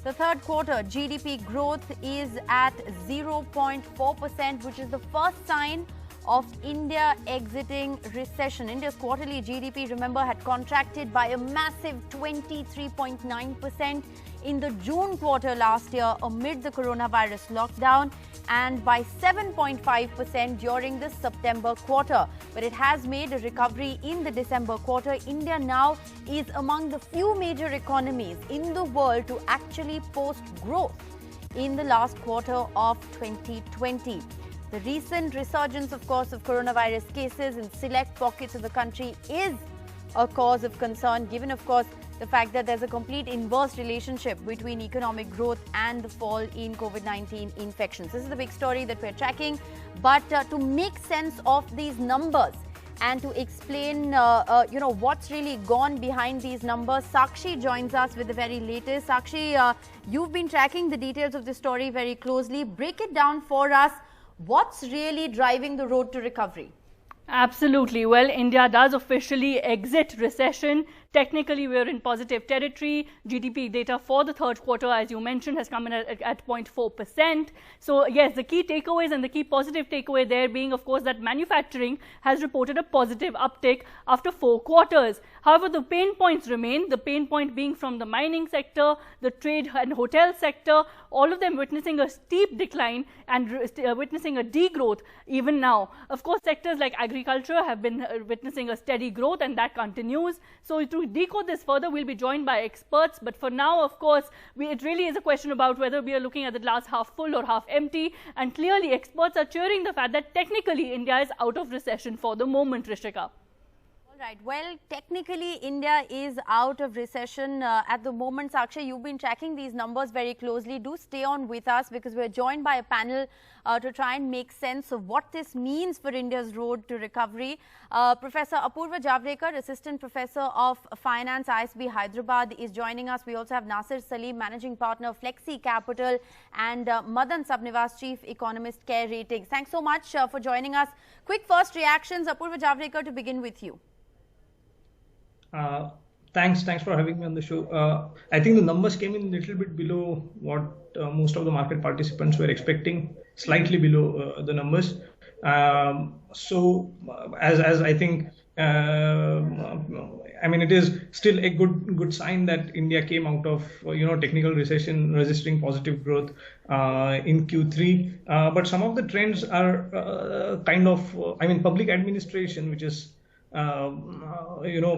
The third quarter GDP growth is at 0.4%, which is the first sign of India exiting recession. India's quarterly GDP, remember, had contracted by a massive 23.9% in the June quarter last year amid the coronavirus lockdown, and by 7.5% during the September quarter. But it has made a recovery in the December quarter. India now is among the few major economies in the world to actually post growth in the last quarter of 2020. The recent resurgence, of course, of coronavirus cases in select pockets of the country is a cause of concern, given, of course, the fact that there's a complete inverse relationship between economic growth and the fall in COVID-19 infections. This is the big story that we're tracking. But to make sense of these numbers and to explain, what's really gone behind these numbers, Sakshi joins us with the very latest. Sakshi, you've been tracking the details of this story very closely. Break it down for us. What's really driving the road to recovery? Absolutely. Well, India does officially exit recession. Technically, we're in positive territory. GDP data for the third quarter, as you mentioned, has come in at 0.4%. So, yes, the key takeaways and the key positive takeaway there being, of course, that manufacturing has reported a positive uptick after 4 quarters. However, the pain points remain, the pain point being from the mining sector, the trade and hotel sector, all of them witnessing a steep decline and witnessing a degrowth even now. Of course, sectors like agriculture have been witnessing a steady growth, and that continues. So, to decode this further, we'll be joined by experts. But for now, of course, it really is a question about whether we are looking at the glass half full or half empty. And clearly, experts are cheering the fact that technically India is out of recession for the moment, Rishika. Right. Well, technically, India is out of recession at the moment. Sakshi, you've been tracking these numbers very closely. Do stay on with us because we're joined by a panel to try and make sense of what this means for India's road to recovery. Professor Apurva Javadekar, Assistant Professor of Finance, ISB Hyderabad, is joining us. We also have Nasir Salim, Managing Partner, Flexi Capital, and Madan Sabnivas, Chief Economist, Care Ratings. Thanks so much for joining us. Quick first reactions. Apurva Javadekar, to begin with you. Thanks for having me on the show. I think the numbers came in a little bit below what most of the market participants were expecting, slightly below the numbers. So as I think, it is still a good sign that India came out of technical recession, registering positive growth in Q3. But some of the trends are public administration, which is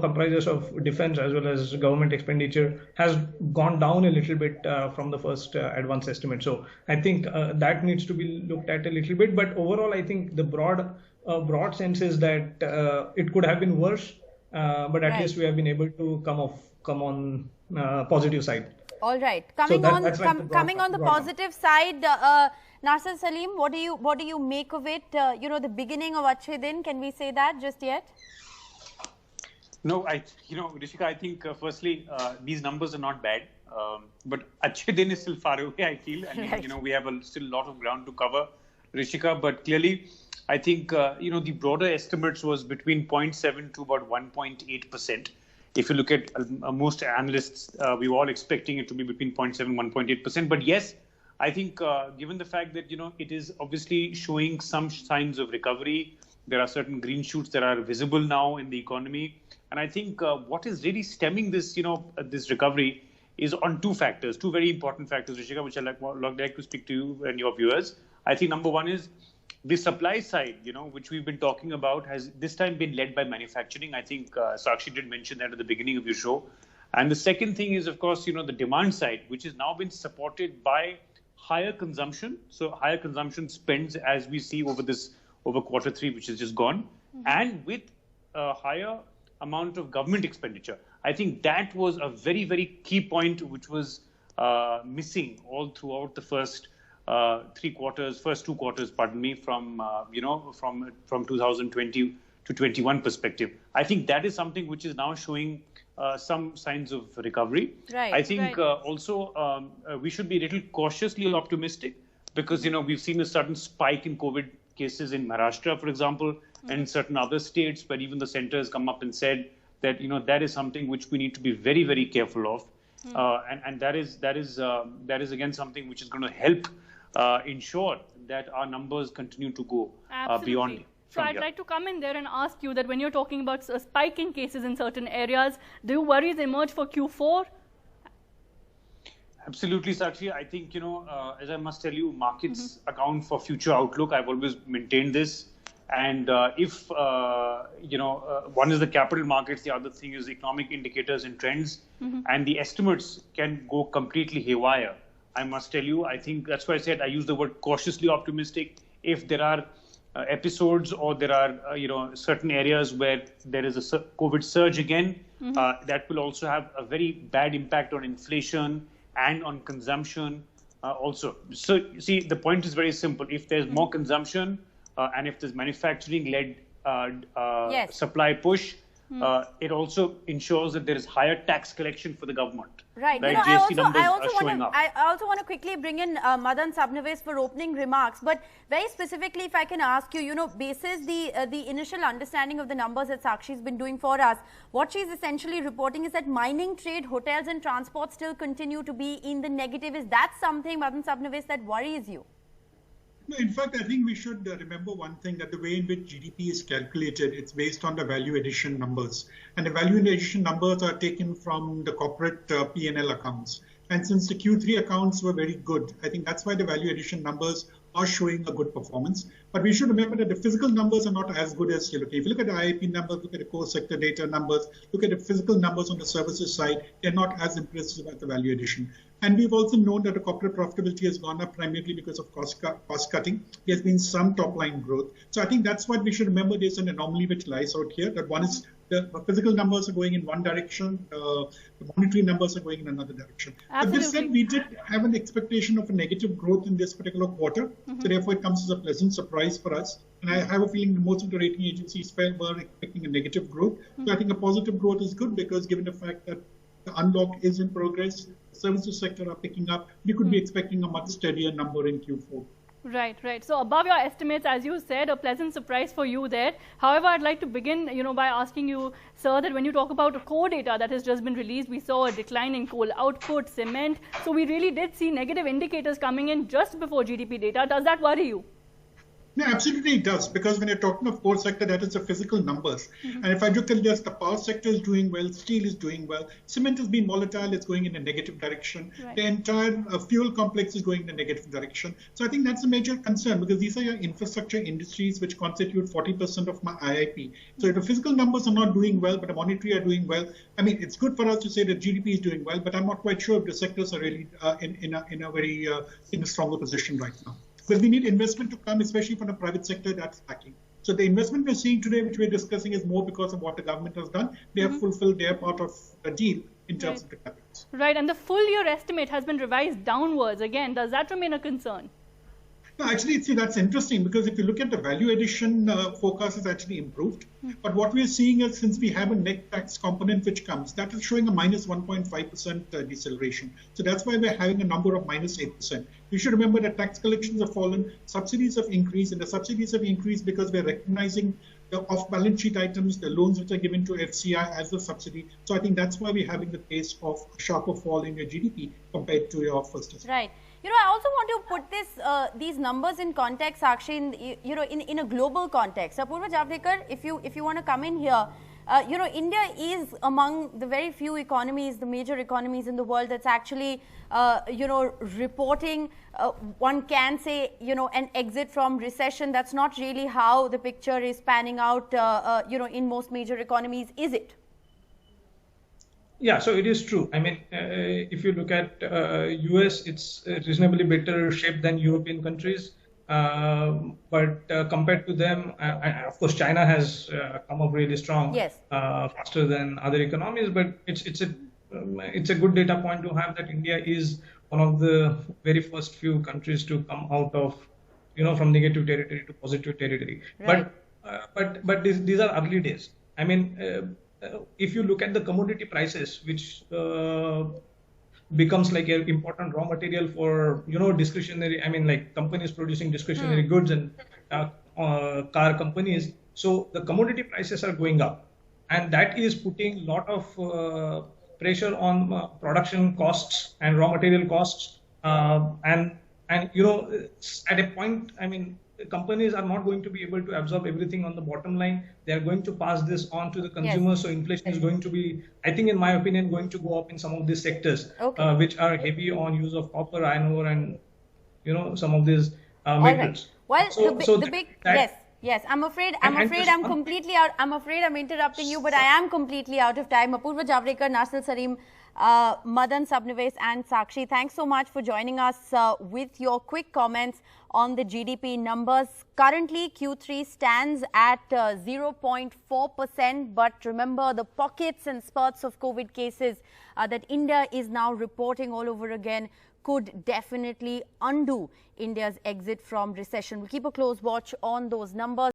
comprises of defense as well as government expenditure, has gone down a little bit from the first advance estimate. So I think that needs to be looked at a little bit. But overall, I think the broad sense is that it could have been worse, but at least we have been able to come on positive side. All right. Coming on the positive side, Nasir Salim, what do you make of it? The beginning of Achhe Din, can we say that just yet? No, Rishika, I think firstly, these numbers are not bad, but Achhe Din is still far away, I feel. And, we have still a lot of ground to cover, Rishika, but clearly, I think, the broader estimates was between 0.7 to about 1.8%. If you look at most analysts, we were all expecting it to be between 0.7 and 1.8%. But yes, I think given the fact that, it is obviously showing some signs of recovery, there are certain green shoots that are visible now in the economy. And I think what is really stemming this, this recovery is on two very important factors, Rishika, which I'd like to speak to you and your viewers. I think number one is the supply side, which we've been talking about, has this time been led by manufacturing. I think Sakshi did mention that at the beginning of your show. And the second thing is, of course, the demand side, which has now been supported by higher consumption. So higher consumption spends, as we see over quarter 3, which has just gone, and with a higher amount of government expenditure. I think that was a very, very key point, which was missing all throughout the first 2 quarters, from 2020 to 21 perspective. I think that is something which is now showing some signs of recovery. Right. I think also we should be a little cautiously optimistic because, we've seen a sudden spike in COVID cases in Maharashtra, for example, and certain other states where even the center has come up and said that, that is something which we need to be very, very careful of. and that is again something which is going to help ensure that our numbers continue to go beyond. So I'd like to come in there and ask you that when you're talking about a spike in cases in certain areas, do worries emerge for Q4? Absolutely, Sakshi. I think, as I must tell you, markets account for future outlook. I've always maintained this. And if, one is the capital markets, the other thing is economic indicators and trends, and the estimates can go completely haywire. I must tell you, I think that's why I said I use the word cautiously optimistic. If there are episodes or there are, certain areas where there is a COVID surge again, that will also have a very bad impact on inflation and on consumption also. So, you see, the point is very simple. If there's more consumption and if there's manufacturing-led supply push, it also ensures that there is higher tax collection for the government. Right. GST numbers are showing up. I also want to quickly bring in Madan Sabnavis for opening remarks. But very specifically, if I can ask you, basis the initial understanding of the numbers that Sakshi's been doing for us, what she's essentially reporting is that mining, trade, hotels and transport still continue to be in the negative. Is that something, Madan Sabnavis, that worries you? No, in fact, I think we should remember one thing, that the way in which GDP is calculated, it's based on the value addition numbers. And the value addition numbers are taken from the corporate P&L accounts. And since the Q3 accounts were very good, I think that's why the value addition numbers are showing a good performance. But we should remember that the physical numbers are not as good as you look. If you look at the IIP numbers, look at the core sector data numbers, look at the physical numbers on the services side, they're not as impressive as the value addition. And we've also known that the corporate profitability has gone up primarily because of cost cutting. There's been some top line growth. So I think that's what we should remember. There's an anomaly which lies out here, that one is the physical numbers are going in one direction, the monetary numbers are going in another direction. Absolutely. But this said, we did have an expectation of a negative growth in this particular quarter. So therefore, it comes as a pleasant surprise for us. And I have a feeling that most of the rating agencies were expecting a negative growth. So I think a positive growth is good, because given the fact that the unlock is in progress, the services sector are picking up, we could be expecting a much steadier number in Q4. Right. So above your estimates, as you said, a pleasant surprise for you there. However, I'd like to begin, by asking you, sir, that when you talk about core data that has just been released, we saw a decline in coal output, cement. So we really did see negative indicators coming in just before GDP data. Does that worry you? No, absolutely it does, because when you're talking of core sector, that is the physical numbers. And if I look at this, the power sector is doing well, steel is doing well, cement has been volatile, it's going in a negative direction. Right. The entire fuel complex is going in a negative direction. So I think that's a major concern, because these are your infrastructure industries which constitute 40% of my IIP. So if the physical numbers are not doing well, but the monetary are doing well, I mean, it's good for us to say that GDP is doing well, but I'm not quite sure if the sectors are really in a stronger position right now. Because we need investment to come, especially from the private sector, that's lacking. So the investment we're seeing today, which we're discussing, is more because of what the government has done. They have fulfilled their part of the deal in terms of the capex. Right, and the full year estimate has been revised downwards again. Does that remain a concern? No, actually, see, that's interesting, because if you look at the value addition forecast has actually improved. But what we're seeing is, since we have a net tax component which comes, that is showing a minus 1.5% deceleration. So that's why we're having a number of minus 8%. You should remember that tax collections have fallen, subsidies have increased, and the subsidies have increased because we're recognizing the off-balance sheet items, the loans which are given to FCI as a subsidy. So I think that's why we're having the pace of a sharper fall in your GDP compared to your first estimate. Right. I also want to put these numbers in context, Sakshi, in a global context. Apurva Javadekar, if you want to come in here, India is among the very few economies, the major economies in the world that's actually, reporting, one can say, an exit from recession. That's not really how the picture is panning out, in most major economies, is it? Yeah, so it is true. I mean, if you look at US, it's reasonably better shaped than European countries. But compared to them, of course, China has come up really strong, faster than other economies. But it's a good data point to have that India is one of the very first few countries to come out of, from negative territory to positive territory. Right. But these are early days. I mean. If you look at the commodity prices, which becomes like an important raw material for, discretionary, I mean, like companies producing discretionary goods and car companies. So the commodity prices are going up, and that is putting a lot of pressure on production costs and raw material costs, and you know, at a point, I mean, companies are not going to be able to absorb everything on the bottom line. They are going to pass this on to the consumers. So inflation is going to be, I think, in my opinion, going to go up in some of these sectors, which are heavy on use of copper, iron ore, and you know, some of these metals. Well, yes. I'm afraid I'm completely out. I'm afraid I'm interrupting you, but I am completely out of time. Apurva Javadekar, Narsal Sarim, Madan Sabnives and Sakshi, thanks so much for joining us with your quick comments on the GDP numbers. Currently, Q3 stands at 0.4%, but remember the pockets and spurts of COVID cases that India is now reporting all over again could definitely undo India's exit from recession. We'll keep a close watch on those numbers.